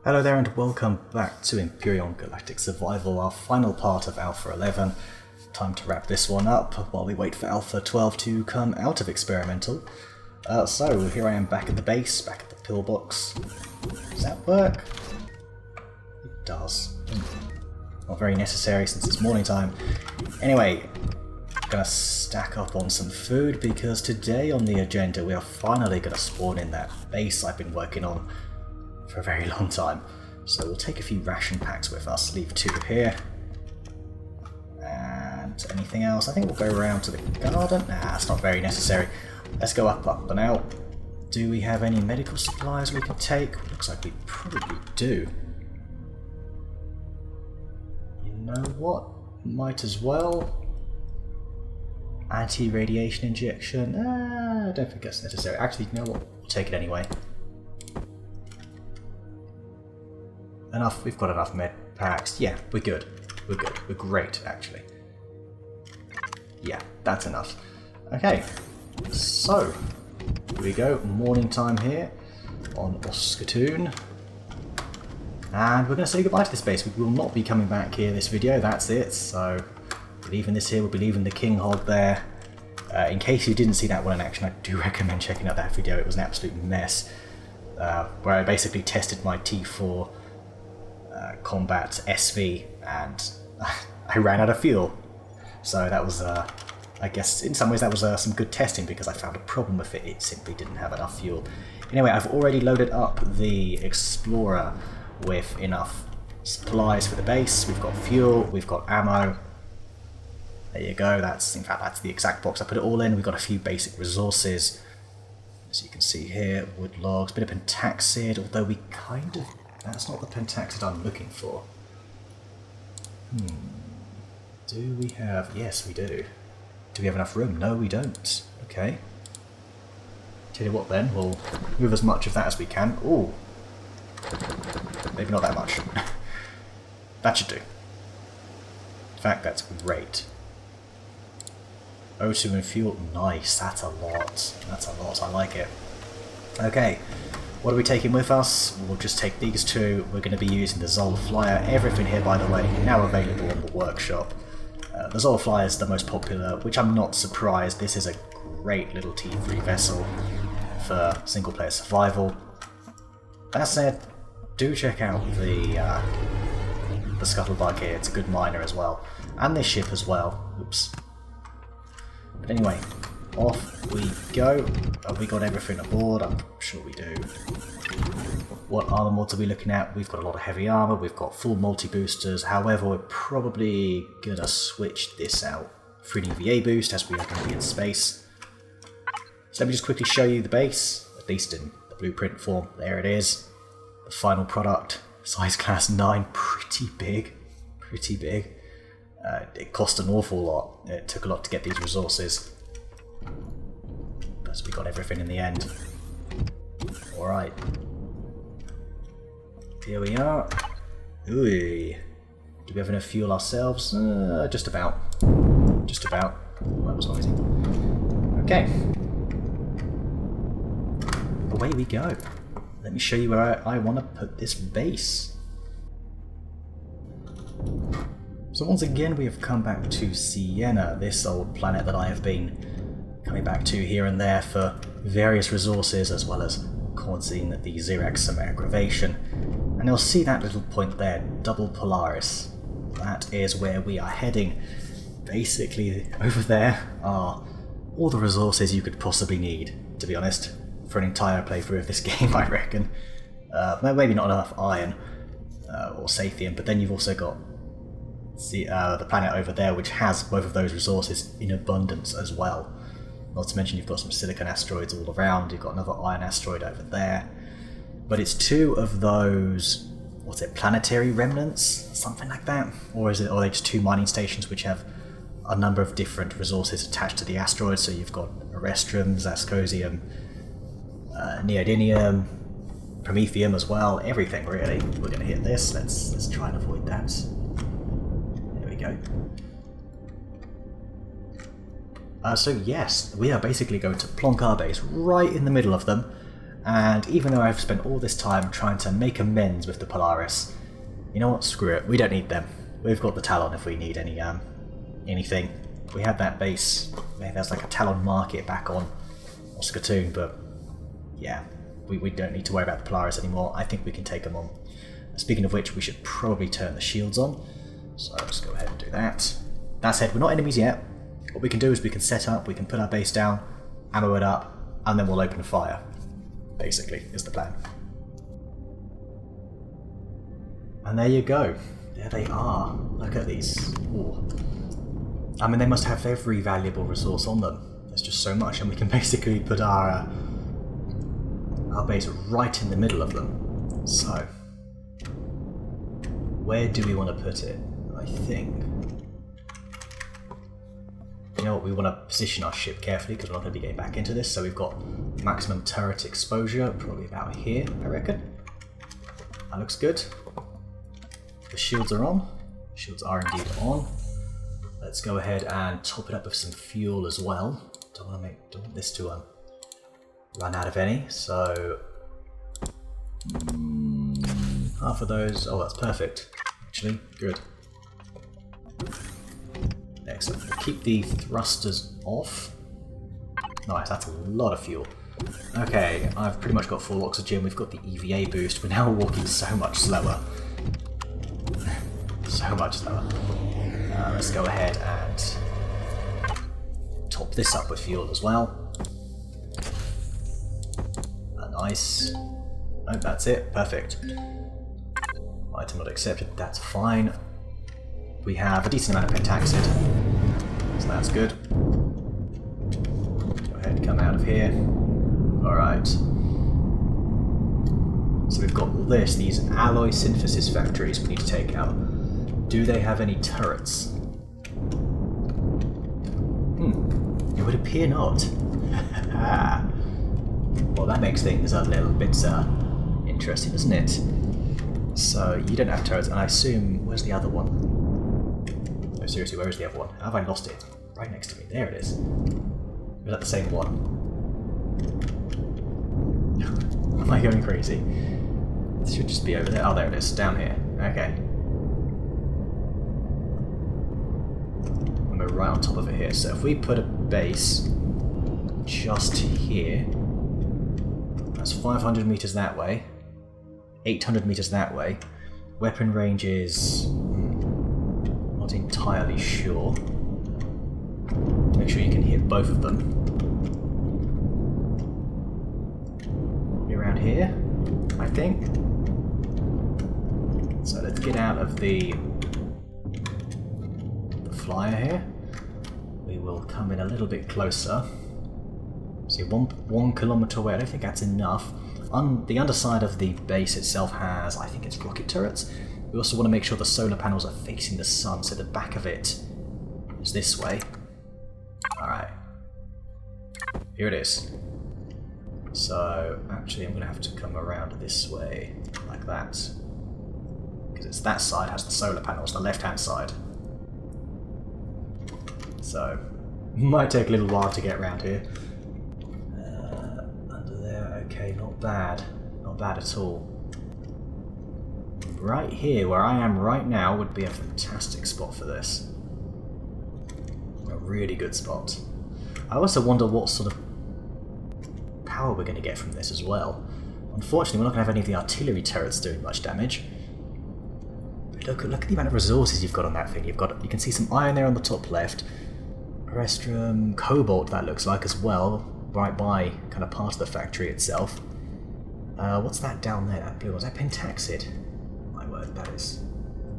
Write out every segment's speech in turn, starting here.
Hello there and welcome back to Empyrion Galactic Survival, our final part of Alpha 11. Time to wrap this one up while we wait for Alpha 12 to come out of Experimental. So here I am back at the base, back at the pillbox. Does that work? It does. Not very necessary since it's morning time. Anyway, I'm gonna stack up on some food because today on the agenda we are finally gonna spawn in that base I've been working on for a very long time. So we'll take a few ration packs with us, leave 2 here. And anything else? I think we'll go around to the garden. Nah, it's not very necessary. Let's go up and out. Do we have any medical supplies we can take? Looks like we probably do. You know what? Might as well. Anti-radiation injection. I don't think that's necessary. Actually, you know what? We'll take it anyway. Enough, we've got enough med packs. Yeah, we're good. We're good. We're great, actually. Yeah, that's enough. Okay, so here we go. Morning time here on Oskatoon. And we're going to say goodbye to this base. We will not be coming back here this video, that's it. So we're leaving this here, we'll be leaving the King Hog there. In case you didn't see that one in action, I do recommend checking out that video. It was an absolute mess. Where I basically tested my T4 combat SV and I ran out of fuel. So that was, I guess in some ways that was some good testing because I found a problem with it. It simply didn't have enough fuel. Anyway, I've already loaded up the Explorer with enough supplies for the base. We've got fuel, we've got ammo. There you go, that's the exact box I put it all in. We've got a few basic resources. As you can see here, wood logs, bit of pentaxid, although we kind of... That's not the pentaxid I'm looking for. Do we have... Yes, we do. Do we have enough room? No, we don't. Okay. Tell you what then, we'll move as much of that as we can. Ooh. Maybe not that much. That should do. In fact, that's great. O2 and fuel. Nice, that's a lot. That's a lot, I like it. Okay. What are we taking with us? We'll just take these 2. We're going to be using the Zol Flyer. Everything here, by the way, now available in the workshop. The Zol Flyer is the most popular, which I'm not surprised. This is a great little T3 vessel for single-player survival. That said, do check out the Scuttlebug here. It's a good miner as well. And this ship as well. Oops. But anyway, off we go. Have we got everything aboard? I'm sure we do. What armor mods are we looking at? We've got a lot of heavy armor, we've got full multi-boosters, however we're probably gonna switch this out for an EVA boost as we are going to be in space. So let me just quickly show you the base, at least in the blueprint form. There it is. The final product, size class 9, pretty big. Pretty big. It cost an awful lot. It took a lot to get these resources. But we got everything in the end. Alright. Here we are. Ooh. Do we have enough fuel ourselves? Just about. Just about. Oh, that was noisy. Okay. Away we go. Let me show you where I want to put this base. So once again we have come back to Sienna, this old planet that I have been coming back to here and there for various resources as well as causing the Xerax aggravation. And you'll see that little point there, double Polaris. That is where we are heading. Basically over there are all the resources you could possibly need, to be honest, for an entire playthrough of this game, I reckon. Maybe not enough iron or Sathium, but then you've also got the planet over there which has both of those resources in abundance as well. Not to mention you've got some silicon asteroids all around, you've got another iron asteroid over there. But it's 2 of those, what's it, planetary remnants? Something like that? Or are they just 2 mining stations which have a number of different resources attached to the asteroid? So you've got Erestrum, Zascosium, Neodymium, Promethium as well, everything really. We're going to hit this, let's try and avoid that. There we go. So yes, we are basically going to plonk our base right in the middle of them, And even though I've spent all this time trying to make amends with the Polaris, you know what, screw it, we don't need them. We've got the Talon if we need anything. We had that base, maybe there's like a Talon market back on Oscatoon, but yeah, we don't need to worry about the Polaris anymore. I think we can take them on. Speaking of which, we should probably turn the shields on. So let's go ahead and do that. That said, we're not enemies yet. What we can do is we can set up, we can put our base down, ammo it up, and then we'll open fire. Basically, is the plan. And there you go. There they are. Look at these. Ooh. I mean, they must have every valuable resource on them. There's just so much, and we can basically put our base right in the middle of them. So, where do we want to put it? I think, you know what, we want to position our ship carefully because we're not going to be getting back into this. So we've got maximum turret exposure, probably about here, I reckon. That looks good. The shields are on. Shields are indeed on. Let's go ahead and top it up with some fuel as well. Don't want this to run out of any. So half of those. Oh, that's perfect. Actually, good. Excellent. We'll keep the thrusters off. Nice. That's a lot of fuel. Okay, I've pretty much got full oxygen. We've got the EVA boost. We're now walking so much slower. So much slower. Let's go ahead and top this up with fuel as well. Nice. Oh, that's it. Perfect. Item not accepted. That's fine. We have a decent amount of pentaxid, so that's good. Go ahead and come out of here. Alright. So we've got these alloy synthesis factories we need to take out. Do they have any turrets? It would appear not. Well, that makes things a little bit interesting, doesn't it? So you don't have turrets, and I assume, where's the other one? No, seriously, where is the other one? Have I lost it? Right next to me. There it is. Is that the same one? Am I going crazy? This should just be over there. Oh, there it is. Down here. Okay. And we're right on top of it here. So if we put a base just here, that's 500 meters that way, 800 meters that way. Weapon range is not entirely sure. Make sure you can hit both of them. Be around here, I think. So let's get out of the flyer here. We will come in a little bit closer. See, one kilometer away. I don't think that's enough. On the underside of the base itself has, I think it's rocket turrets. We also want to make sure the solar panels are facing the sun, so the back of it is this way. Alright. Here it is. So, actually I'm going to have to come around this way, like that. Because it's that side has the solar panels, the left-hand side. So, might take a little while to get around here. Under there, okay, not bad. Not bad at all. Right here, where I am right now, would be a fantastic spot for this. A really good spot. I also wonder what sort of power we're going to get from this as well. Unfortunately, we're not going to have any of the artillery turrets doing much damage. But look at the amount of resources you've got on that thing. You can see some iron there on the top left. Restrum, cobalt that looks like as well, right by kind of part of the factory itself. What's that down there? That blue one? Is that pentaxid? My word, that is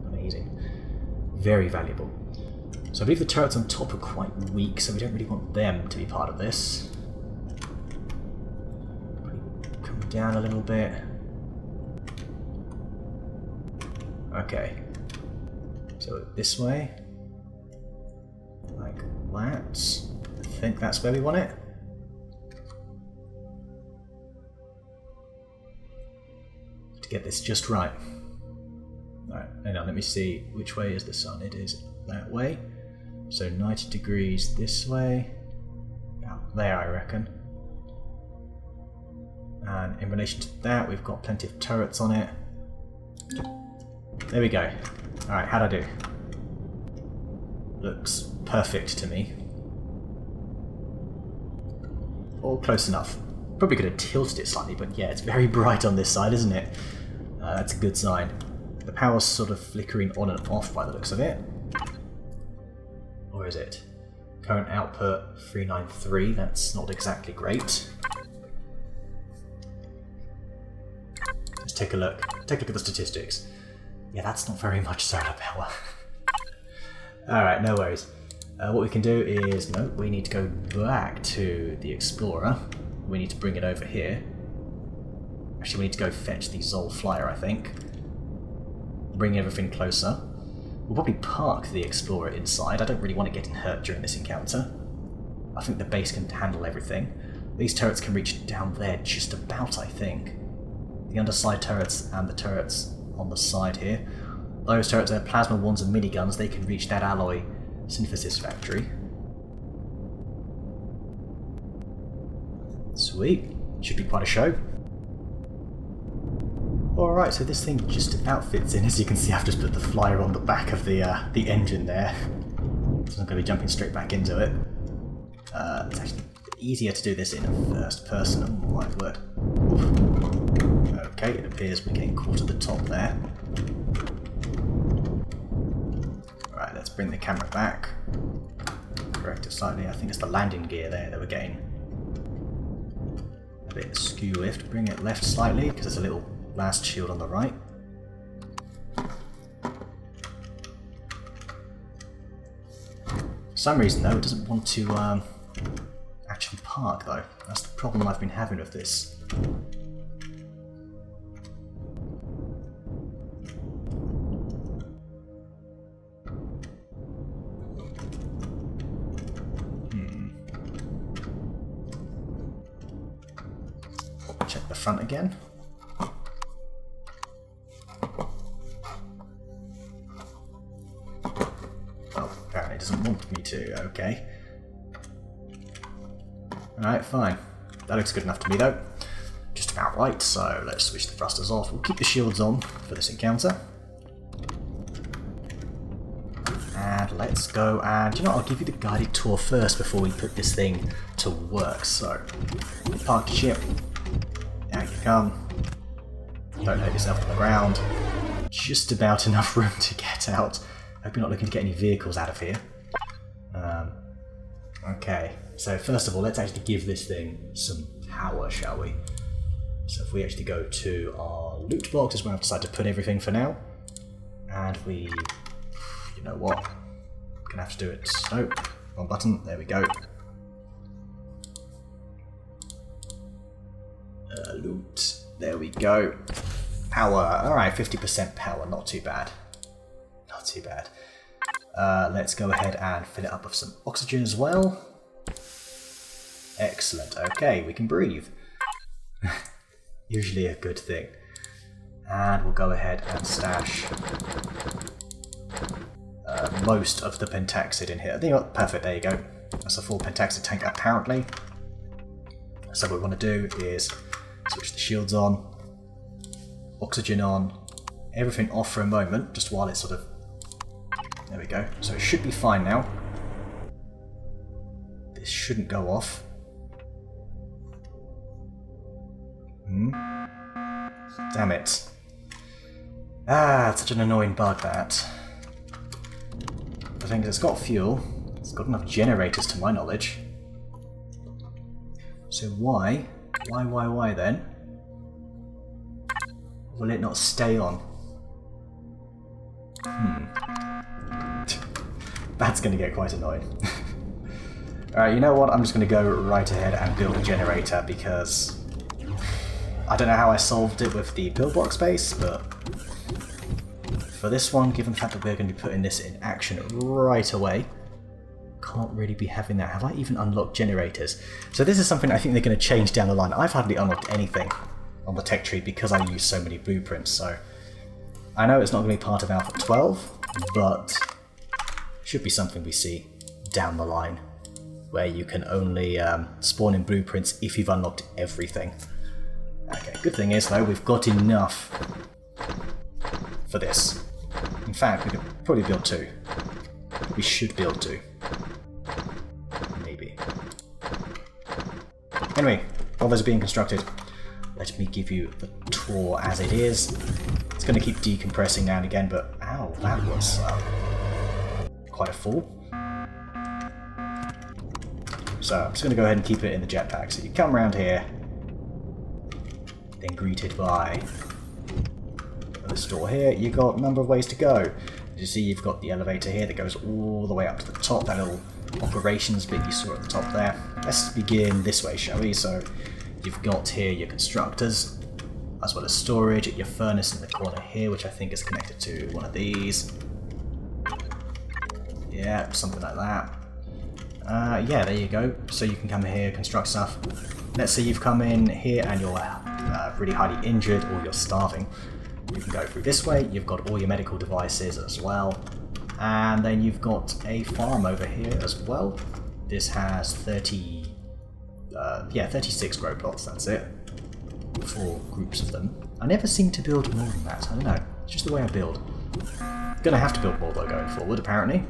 amazing. Very valuable. So I believe the turrets on top are quite weak, so we don't really want them to be part of this. Come down a little bit. Okay. So this way. Like that. I think that's where we want it. To get this just right. Alright, hang on, let me see. Which way is the sun? It is that way. So 90 degrees this way. Out there, I reckon. And in relation to that, we've got plenty of turrets on it. There we go. Alright, how'd I do? Looks perfect to me. Or close enough. Probably could have tilted it slightly, but yeah, it's very bright on this side, isn't it? That's a good sign. The power's sort of flickering on and off by the looks of it. Or is it? Current output 393, that's not exactly great. Let's take a look. Take a look at the statistics. Yeah, that's not very much solar power. Alright, no worries. What we can do is, no, we need to go back to the Explorer. We need to bring it over here. Actually, we need to go fetch the Zol Flyer, I think. Bring everything closer. We'll probably park the Explorer inside. I don't really want to get hurt during this encounter. I think the base can handle everything. These turrets can reach down there just about, I think. The underside turrets and the turrets on the side here. Those turrets are plasma ones and miniguns. They can reach that alloy synthesis factory. Sweet. Should be quite a show. Alright, so this thing just about fits in. As you can see, I've just put the flyer on the back of the engine there. So I'm going to be jumping straight back into it. It's actually easier to do this in a first person. Oh my word. Oof. Okay, it appears we're getting caught at the top there. Right, let's bring the camera back. Correct it slightly. I think it's the landing gear there that we're getting a bit skew lift. Bring it left slightly because there's a little blast shield on the right. For some reason though, it doesn't want to actually park though. That's the problem I've been having with this. Check the front again. Apparently it doesn't want me to, okay. Alright, fine. That looks good enough to me though. Just about right, so let's switch the thrusters off. We'll keep the shields on for this encounter. And let's go and, you know, I'll give you the guided tour first before we put this thing to work. So, park your ship. Down you come. Don't hurt yourself on the ground. Just about enough room to get out. Hope you're not looking to get any vehicles out of here. Okay, so first of all, let's actually give this thing some power, shall we? So if we actually go to our loot box, is where I've decided to put everything for now. And we... you know what? Gonna have to do it. Nope. Wrong button. There we go. Loot. There we go. Power. Alright, 50% power. Not too bad. Not too bad. Let's go ahead and fill it up with some oxygen as well. Excellent. Okay, we can breathe. Usually a good thing. And we'll go ahead and stash most of the pentaxid in here. Perfect, there you go. That's a full pentaxid tank apparently. So what we want to do is switch the shields on, oxygen on, everything off for a moment, just while it's sort of... there we go. So it should be fine now. This shouldn't go off. Damn it. Ah, it's such an annoying bug, that. The thing is, it's got fuel. It's got enough generators to my knowledge. So why then will it not stay on? That's going to get quite annoying. Alright, you know what? I'm just going to go right ahead and build a generator because I don't know how I solved it with the pillbox base, but for this one, given the fact that we're going to be putting this in action right away, can't really be having that. Have I even unlocked generators? So this is something I think they're going to change down the line. I've hardly unlocked anything on the tech tree because I use so many blueprints, so I know it's not going to be part of Alpha 12, but should be something we see down the line, where you can only spawn in blueprints if you've unlocked everything. Good thing is, though, we've got enough for this. In fact, we could probably build 2. We should build 2. Maybe. Anyway, while those are being constructed, let me give you the tour as it is. It's going to keep decompressing now and again, but ow, that was quite a fall. So I'm just going to go ahead and keep it in the jetpack. So you come around here, then greeted by this door here. You've got a number of ways to go. As you see, you've got the elevator here that goes all the way up to the top, that little operations bit you saw at the top there. Let's begin this way, shall we? So you've got here your constructors, as well as storage at your furnace in the corner here, which I think is connected to one of these. Yeah, something like that. Yeah, there you go. So you can come here, construct stuff. Let's say you've come in here and you're really highly injured or you're starving. You can go through this way. You've got all your medical devices as well. And then you've got a farm over here as well. This has 36 grow plots, that's it. 4 groups of them. I never seem to build more than that, I don't know. It's just the way I build. Gonna have to build more though going forward, apparently.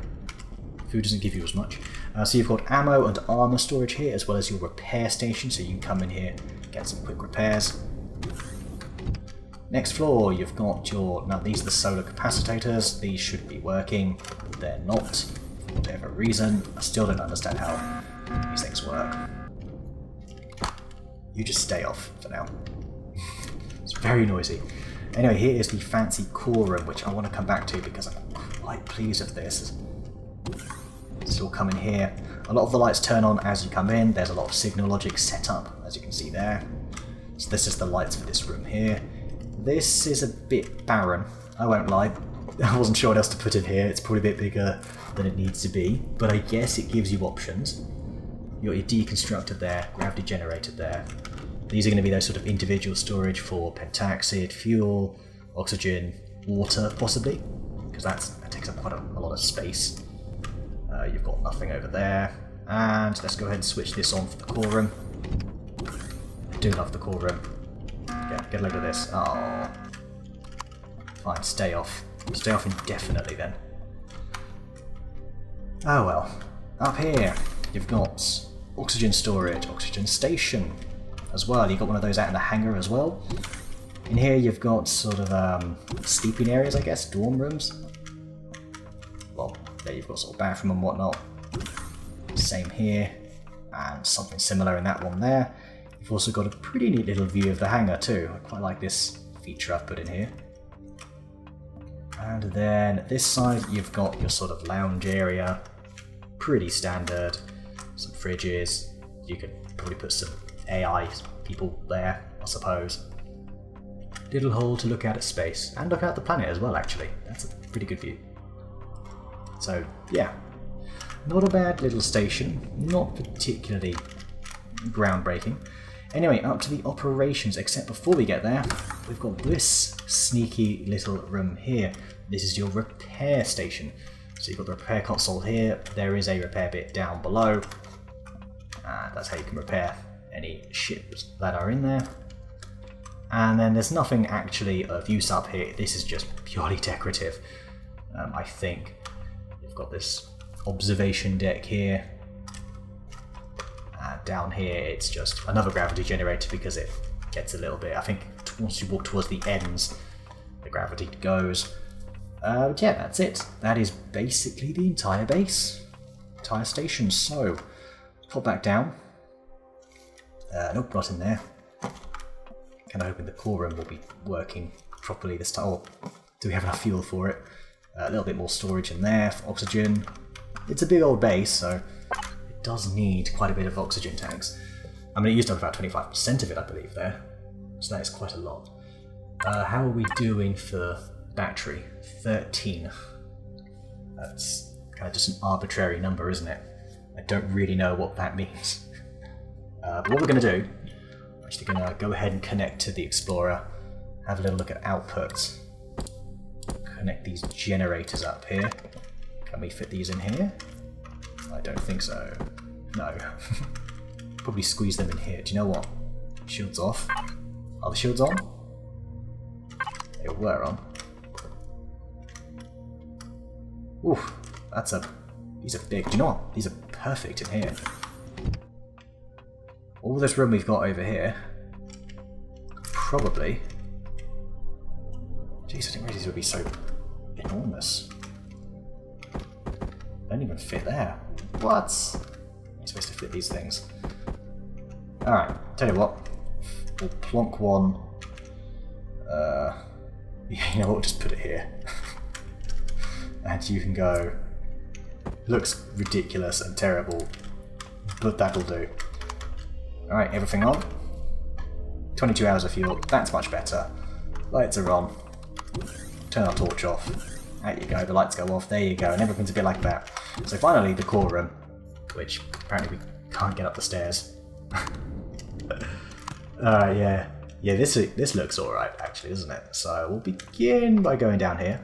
Food doesn't give you as much. So you've got ammo and armor storage here, as well as your repair station, so you can come in here, get some quick repairs. Next floor, you've got your... Now these are the solar capacitors. These should be working. They're not, for whatever reason. I still don't understand how these things work. You just stay off for now. It's very noisy. Anyway, here is the fancy core room, which I want to come back to because I'm quite pleased with this. Still come in here. A lot of the lights turn on as you come in. There's a lot of signal logic set up, as you can see there. So this is the lights for this room here. This is a bit barren, I won't lie. I wasn't sure what else to put in here. It's probably a bit bigger than it needs to be, but I guess it gives you options. You've got your deconstructor there, gravity generator there. These are going to be those sort of individual storage for pentaxid, fuel, oxygen, water possibly, because that takes up quite a lot of space. You've got nothing over there, and let's go ahead and switch this on for the core room. I do love the core room. Get a load of this. Oh, fine, stay off. Stay off indefinitely then. Oh well. Up here, you've got oxygen storage, oxygen station as well. You've got one of those out in the hangar as well. In here you've got sort of sleeping areas, I guess, dorm rooms. Well, there you've got sort of bathroom and whatnot. Same here, and something similar in that one there. You've also got a pretty neat little view of the hangar too. I quite like this feature I've put in here. And then this side you've got your sort of lounge area. Pretty standard. Some fridges. You could probably put some AI people there, I suppose. Little hole to look out at space. And look out at the planet as well, actually. That's a pretty good view. So, yeah. Not a bad little station. Not particularly groundbreaking. Anyway, up to the operations, except before we get there, we've got this sneaky little room here. This is your repair station. So you've got the repair console here. There is a repair bit down below. And that's how you can repair any ships that are in there. And then there's nothing actually of use up here. This is just purely decorative, I think. You've got this observation deck here. Down here it's just another gravity generator because it gets a little bit, I think once you walk towards the ends the gravity goes. Yeah, that's it. That is basically the entire base, entire station. So pop back down. Nope, not in there. Kind of hoping the core room will be working properly this time. Oh, do we have enough fuel for it? A little bit more storage in there for oxygen. It's a big old base, so does need quite a bit of oxygen tanks. I mean, it used up about 25% of it, I believe, there. So that is quite a lot. How are we doing for battery? 13. That's kind of just an arbitrary number, isn't it? I don't really know what that means. But what we're going to do, we're actually going to go ahead and connect to the Explorer, have a little look at outputs, connect these generators up here. Can we fit these in here? I don't think so. No. Probably squeeze them in here. Do you know what? Shields off. Are the shields on? They were on. Oof, these are big. Do you know what? These are perfect in here. All this room we've got over here, probably... Jeez, I didn't realize these would be so enormous. They don't even fit there. What? You're supposed to fit these things. Alright, tell you what. We'll plonk one. You know what, we'll just put it here. And you can go... Looks ridiculous and terrible, but that'll do. Alright, everything on. 22 hours of fuel, that's much better. Lights are on. Turn our torch off. There you go, the lights go off, there you go, and everything's a bit like that. So finally, the core room, which apparently we can't get up the stairs. Yeah. Yeah, this looks alright, actually, doesn't it? So we'll begin by going down here.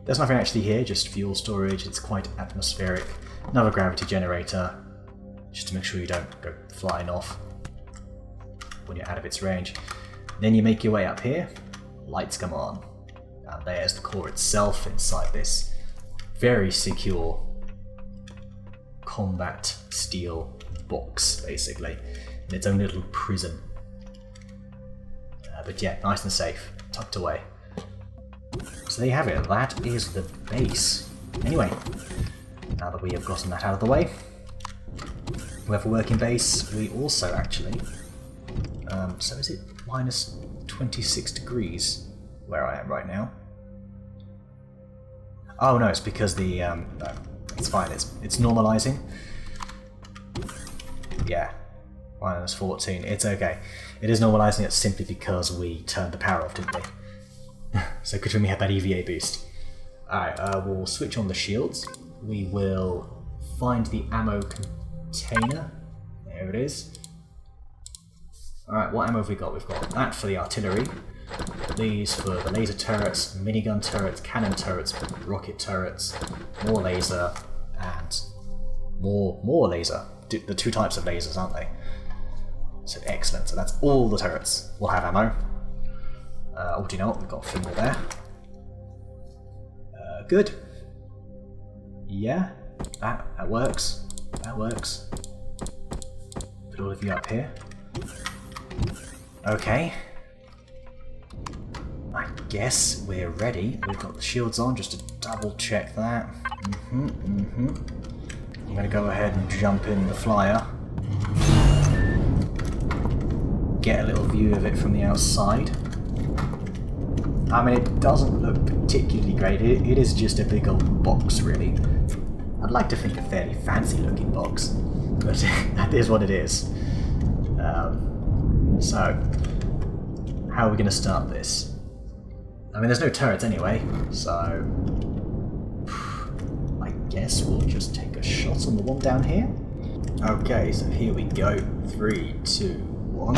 There's nothing actually here, just fuel storage, it's quite atmospheric. Another gravity generator, just to make sure you don't go flying off when you're out of its range. Then you make your way up here, lights come on. And there's the core itself inside this very secure combat steel box, basically, in its own little prison. But yeah, nice and safe, tucked away. So there you have it, that is the base. Anyway, now that we have gotten that out of the way, we have a working base. We also actually, so is it minus 26 degrees where I am right now? Oh no, it's because the, no, it's fine, it's normalizing. Yeah, minus 14, it's okay. It is normalizing it simply because we turned the power off, didn't we? So good when we had that EVA boost. Alright, we'll switch on the shields. We will find the ammo container. There it is. Alright, what ammo have we got? We've got that for the artillery. These for the laser turrets, minigun turrets, cannon turrets, rocket turrets, more laser, and more laser. The two types of lasers, aren't they? So excellent. So that's all the turrets will have ammo. Oh, do you know what? We've got a few more there. Good. Yeah, that works. That works. Put all of you up here. Okay. I guess we're ready. We've got the shields on just to double check that. I'm gonna go ahead and jump in the flyer. Get a little view of it from the outside. I mean, it doesn't look particularly great. It is just a big old box, really. I'd like to think a fairly fancy-looking box, but that is what it is. So, how are we going to start this? I mean, there's no turrets anyway, so I guess we'll just take a shot on the one down here. Okay, so here we go. 3, 2, 1.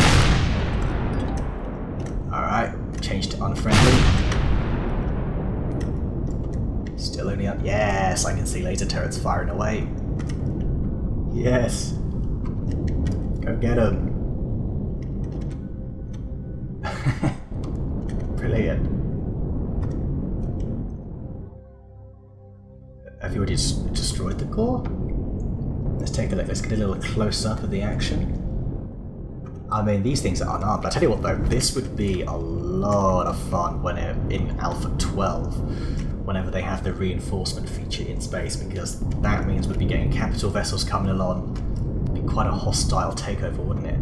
Alright. Change to unfriendly. Still only up. Yes, I can see laser turrets firing away. Yes. Go get them. Brilliant. Have you already destroyed the core? Let's take a look. Let's get a little close up of the action. I mean, these things are unarmed. I tell you what though, this would be a lot of fun when in Alpha 12, whenever they have the reinforcement feature in space, because that means we'd be getting capital vessels coming along. It'd be quite a hostile takeover, wouldn't it?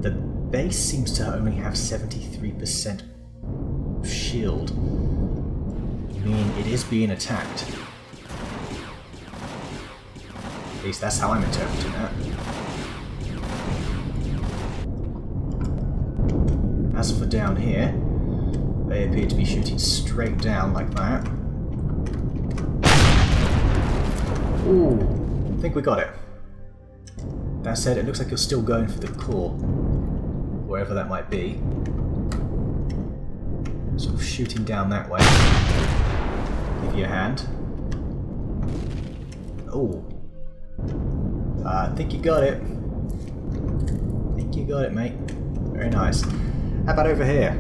The base seems to only have 73% shield. I mean, it is being attacked. At least that's how I'm interpreting that. As for down here, they appear to be shooting straight down like that. Ooh, I think we got it. That said, it looks like you're still going for the core, wherever that might be. Sort of shooting down that way. Give you a hand. Oh, I think you got it. I think you got it, mate. Very nice. How about over here?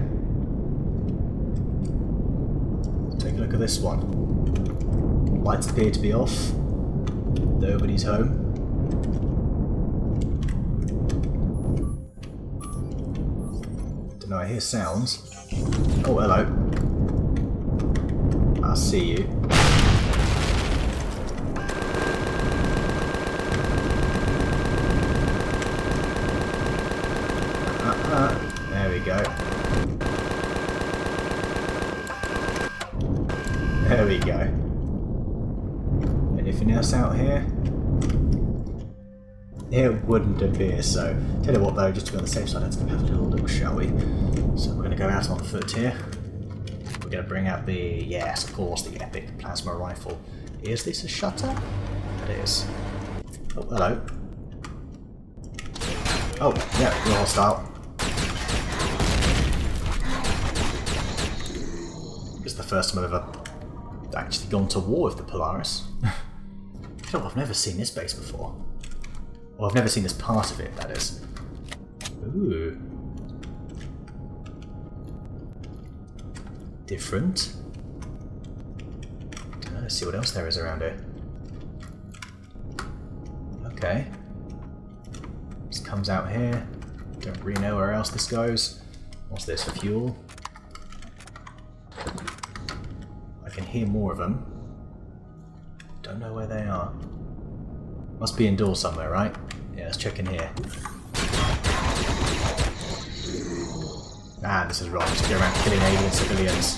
Take a look at this one. Lights appear to be off. Nobody's home. Don't know, I hear sounds. Oh, hello. I see you. There we go. There we go. Anything else out here? It wouldn't appear so. Tell you what though, just to be on the safe side, let's go have a little look, shall we? So we're going to go out on foot here. We're going to bring out the, yes of course, the epic plasma rifle. Is this a shutter? It is. Oh, hello. Oh, yeah, you're hostile. This is the first time I've ever actually gone to war with the Polaris. You know, I've never seen this base before. Well, I've never seen this part of it, that is. Ooh. Different. Let's see what else there is around here. Okay. This comes out here. Don't really know where else this goes. What's this, for fuel? I can hear more of them. Don't know where they are. Must be indoors somewhere, right? Yeah, let's check in here. Ah, this is wrong. Just go around killing alien civilians.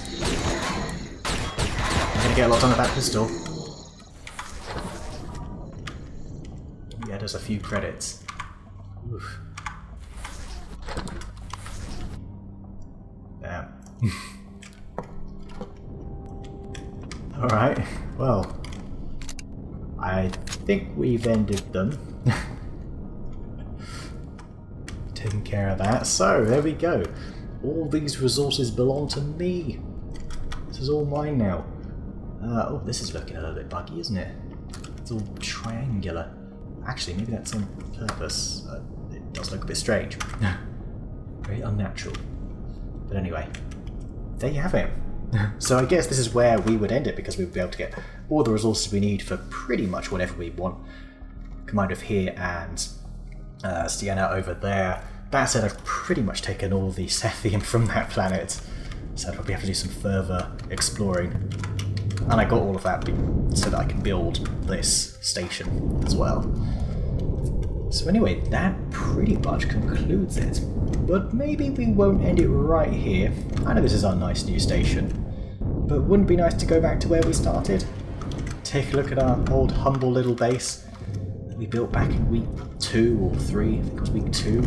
I'm gonna get a lot done with that pistol. Yeah, there's a few credits. Oof. Damn. Alright, well. I think we've ended them. Taking care of that. So, there we go. All these resources belong to me. This is all mine now. Oh, this is looking a little bit buggy, isn't it? It's all triangular. Actually, maybe that's on purpose. It does look a bit strange. Very unnatural. But anyway, there you have it. So I guess this is where we would end it, because we would be able to get all the resources we need for pretty much whatever we want. Commander here and Sienna over there. That said, I've pretty much taken all the Sethium from that planet, so I'd probably have to do some further exploring. And I got all of that so that I can build this station as well. So anyway, that pretty much concludes it. But maybe we won't end it right here. I know this is our nice new station, but wouldn't it be nice to go back to where we started? Take a look at our old humble little base that we built back in week 2 or 3, I think it was week 2.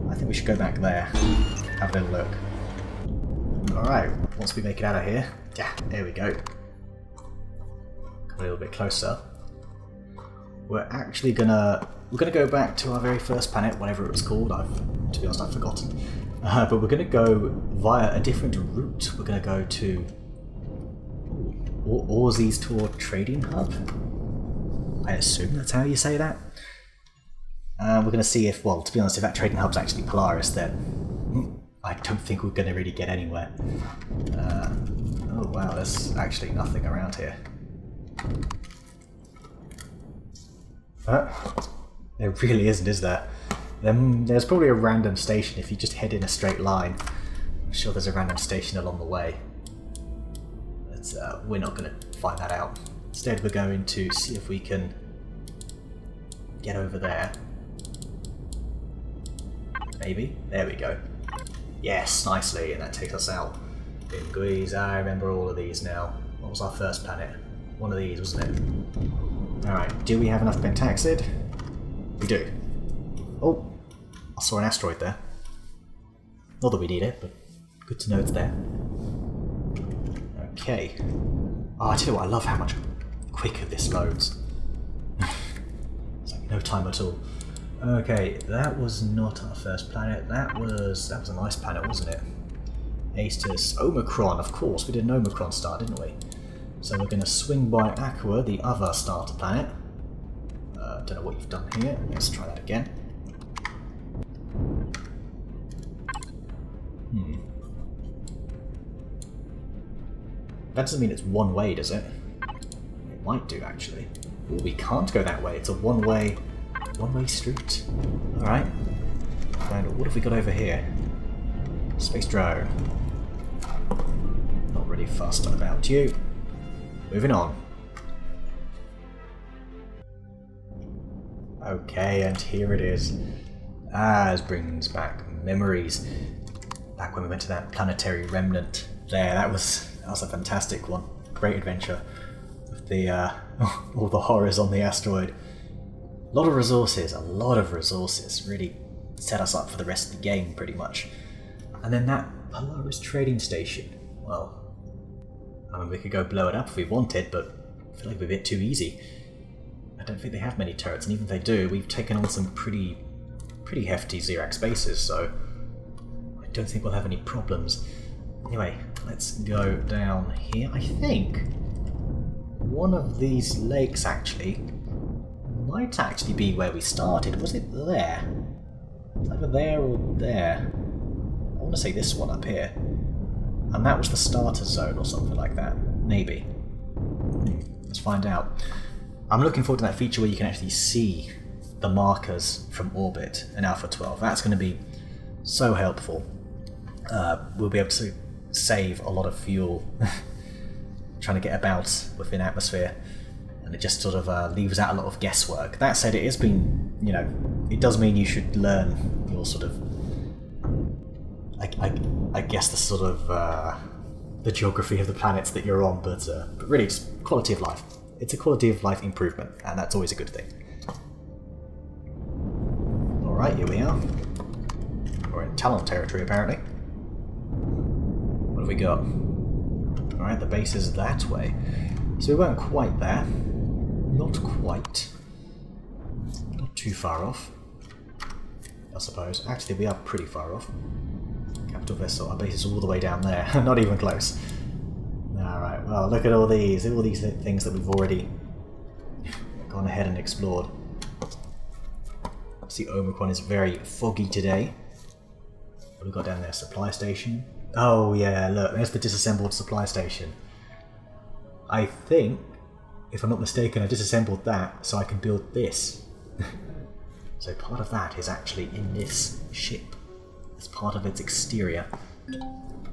I think we should go back there, have a little look. Alright, once we make it out of here, yeah, there we go. Come a little bit closer. We're actually gonna go back to our very first planet, whatever it was called. To be honest, I've forgotten. But we're gonna go via a different route. We're gonna go to Orzi's Tour Trading Hub. I assume that's how you say that. We're gonna see if, well, to be honest, if that trading hub's actually Polaris, then I don't think we're gonna really get anywhere. Oh wow, there's actually nothing around here. There really isn't, is there? There's probably a random station if you just head in a straight line. I'm sure there's a random station along the way. But we're not going to find that out. Instead, we're going to see if we can get over there. Maybe? There we go. Yes, nicely, and that takes us out. Binguis, I remember all of these now. What was our first planet? One of these, wasn't it? Alright, do we have enough pentaxid? We do. Oh, I saw an asteroid there. Not that we need it, but good to know it's there. Okay. Oh, I tell you what, I love how much quicker this loads. It's like no time at all. Okay, that was not our first planet. That was a nice planet, wasn't it? Astus, Omicron, of course. We did an Omicron star, didn't we? So we're going to swing by Aqua, the other starter planet. Don't know what you've done here. Let's try that again. That doesn't mean it's one way, does it? It might do, actually. Well, we can't go that way. It's a one-way street. Alright. And what have we got over here? Space drone. Not really fussed about you. Moving on. Okay, and here it is. This brings back memories. Back when we went to that planetary remnant there, that was a fantastic one. Great adventure. With the all the horrors on the asteroid. A lot of resources. Really set us up for the rest of the game, pretty much. And then that Polaris trading station. Well, I mean, we could go blow it up if we wanted, but I feel like we're a bit too easy. I don't think they have many turrets, and even if they do, we've taken on some pretty hefty Xerax bases, so I don't think we'll have any problems. Anyway, let's go down here. I think one of these lakes actually might actually be where we started. Was it there? It's either there or there. I want to say this one up here. And that was the starter zone or something like that. Maybe. Let's find out. I'm looking forward to that feature where you can actually see the markers from orbit in Alpha 12. That's going to be so helpful. We'll be able to save a lot of fuel trying to get about within atmosphere, and it just sort of leaves out a lot of guesswork. That said, it has been, you know, it does mean you should learn your sort of, I guess the sort of the geography of the planets that you're on, but really just quality of life. It's a quality of life improvement, and that's always a good thing. Alright, here we are. We're in Talon territory, apparently. What have we got? Alright, the base is that way. So we weren't quite there. Not quite. Not too far off, I suppose. Actually, we are pretty far off. Capital vessel, our base is all the way down there. Not even close. Alright, well, look at all these things that we've already gone ahead and explored. See, Omicron is very foggy today. What have we got down there? Supply station? Oh yeah, look, there's the disassembled supply station. I think, if I'm not mistaken, I disassembled that so I can build this. So part of that is actually in this ship. It's part of its exterior.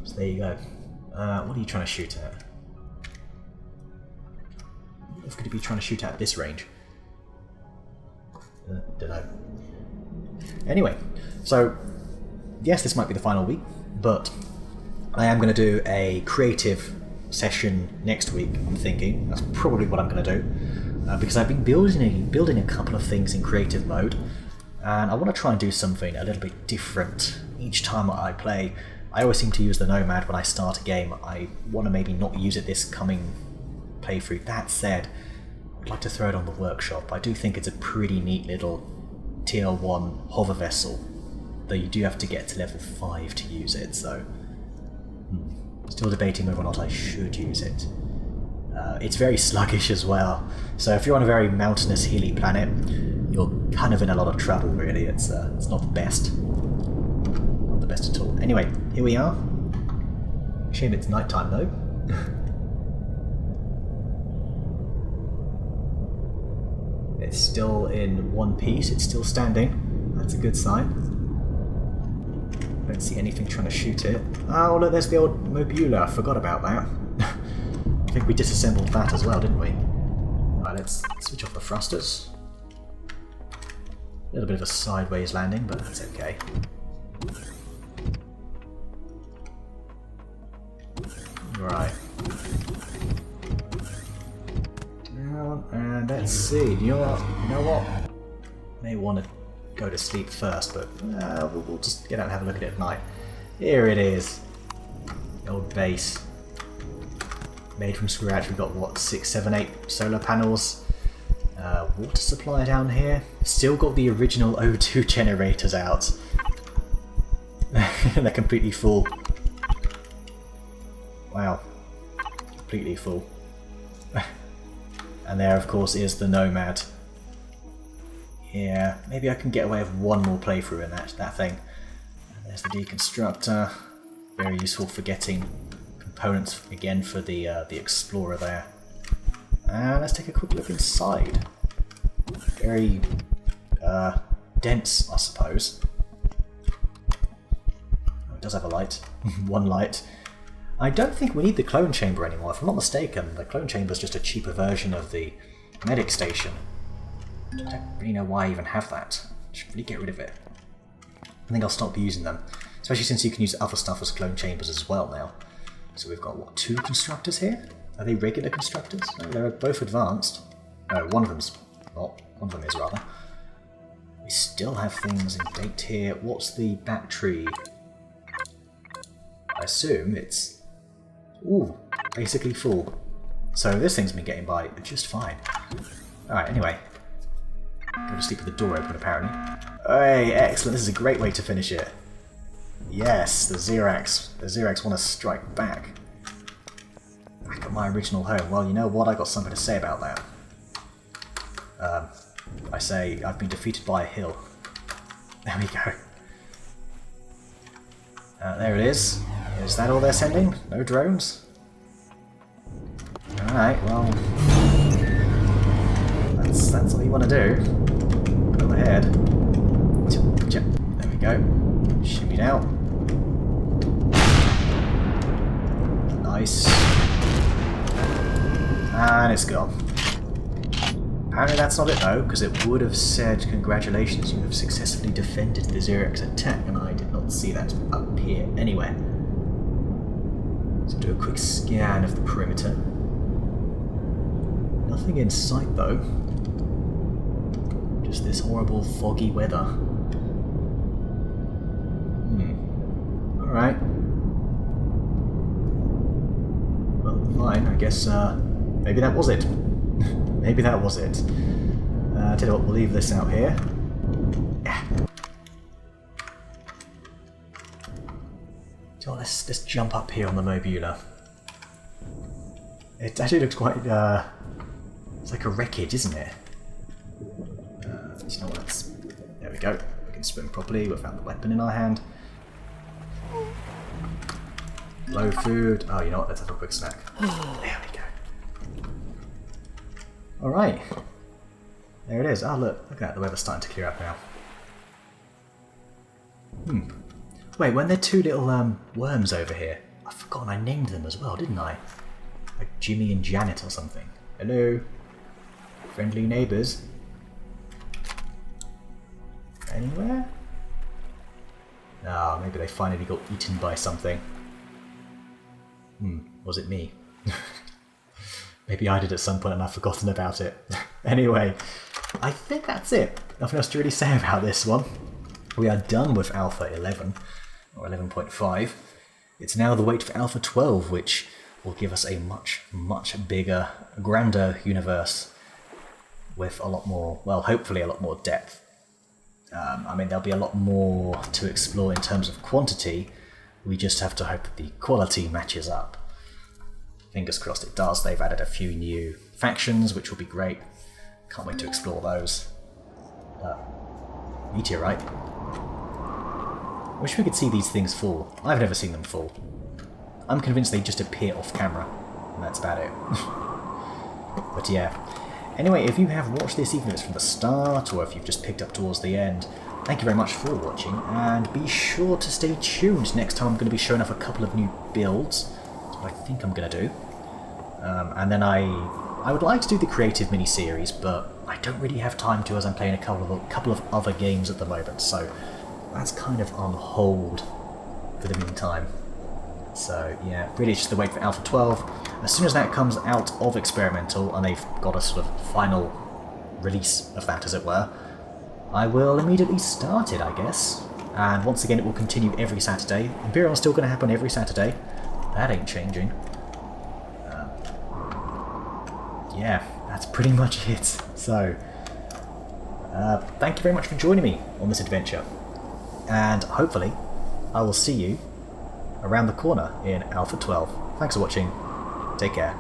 So there you go. What are you trying to shoot at? What could you be trying to shoot at this range? Don't know. Anyway, so yes, this might be the final week, but I am going to do a creative session next week, I'm thinking. That's probably what I'm going to do. Because I've been building a couple of things in creative mode, and I want to try and do something a little bit different each time I play. I always seem to use the Nomad when I start a game. I want to maybe not use it this coming playthrough. That said, I'd like to throw it on the workshop. I do think it's a pretty neat little tier 1 hover vessel, though you do have to get to level 5 to use it, so still debating whether or not I should use it. It's very sluggish as well, so if you're on a very mountainous, hilly planet, you're kind of in a lot of trouble, really. It's not the best. Not the best at all. Anyway, here we are. Shame it's nighttime, though. It's still in one piece, it's still standing. That's a good sign. Don't see anything trying to shoot it. Oh, look, there's the old Mobula. I forgot about that. I think we disassembled that as well, didn't we? Right, let's switch off the thrusters. A little bit of a sideways landing, but that's okay. Right. And let's see. You know what? May want to go to sleep first, but we'll just get out and have a look at it at night. Here it is. The old base. Made from scratch. We've got, what, 6, 7, 8 solar panels. Water supply down here. Still got the original O2 generators out. They're completely full. Wow. Completely full. And there, of course, is the Nomad. Yeah, maybe I can get away with one more playthrough in that thing. And there's the Deconstructor. Very useful for getting components again for the Explorer there. And let's take a quick look inside. Very dense, I suppose. Oh, it does have a light. One light. I don't think we need the clone chamber anymore. If I'm not mistaken, the clone chamber is just a cheaper version of the medic station. I don't really know why I even have that. I should really get rid of it. I think I'll stop using them. Especially since you can use other stuff as clone chambers as well now. So we've got, what, 2 constructors here? Are they regular constructors? No, they're both advanced. No, one of them's not. One of them is, rather. We still have things in date here. What's the battery? I assume it's... Ooh, basically full. So this thing's been getting by just fine. Alright, anyway. Go to sleep with the door open, apparently. Hey, excellent. This is a great way to finish it. Yes, the Xerax. The Xerax want to strike back. Back at my original home. Well, you know what? I got something to say about that. I say I've been defeated by a hill. There we go. There it is. Is that all they're sending? No drones? Alright, well... That's what you want to do. Go ahead. There we go. Shimmy down. Nice. And it's gone. Apparently that's not it though, because it would have said, congratulations, you have successfully defended the Xerax attack, and I did not see that appear anywhere. So do a quick scan of the perimeter. Nothing in sight though. Just this horrible foggy weather. Alright. Well, fine, I guess maybe that was it. Maybe that was it. Tell you what, we'll leave this out here. Yeah. So let's jump up here on the Mobula. It actually looks quite it's like a wreckage, isn't it? You know what? There we go. We can swim properly without the weapon in our hand. Low food. Oh, you know what? Let's have a quick snack. There we go. Alright. There it is. Oh, look at that. The weather's starting to clear up now. Wait, weren't there 2 little worms over here? I've forgotten I named them as well, didn't I? Like Jimmy and Janet or something. Hello. Friendly neighbours. Anywhere? Ah, maybe they finally got eaten by something. Was it me? Maybe I did at some point and I've forgotten about it. Anyway, I think that's it. Nothing else to really say about this one. We are done with Alpha 11, or 11.5. It's now the wait for Alpha 12, which will give us a much, much bigger, grander universe with a lot more, well, hopefully a lot more depth. I mean, there'll be a lot more to explore in terms of quantity. We just have to hope that the quality matches up. Fingers crossed it does. They've added a few new factions, which will be great. Can't wait to explore those. Meteorite. Wish we could see these things fall. I've never seen them fall. I'm convinced they just appear off camera, and that's about it. But yeah. Anyway, if you have watched this, even if it's from the start, or if you've just picked up towards the end, thank you very much for watching, and be sure to stay tuned. Next time I'm going to be showing off a couple of new builds. That's what I think I'm going to do. And then I would like to do the creative mini-series, but I don't really have time to, as I'm playing a couple of other games at the moment, so that's kind of on hold for the meantime. So yeah, really it's just the wait for Alpha 12. As soon as that comes out of Experimental, and they've got a sort of final release of that, as it were, I will immediately start it, I guess. And once again, it will continue every Saturday. Empyrion's still going to happen every Saturday. That ain't changing. Yeah, that's pretty much it. So, thank you very much for joining me on this adventure. And hopefully, I will see you around the corner in Alpha 12. Thanks for watching. Take care.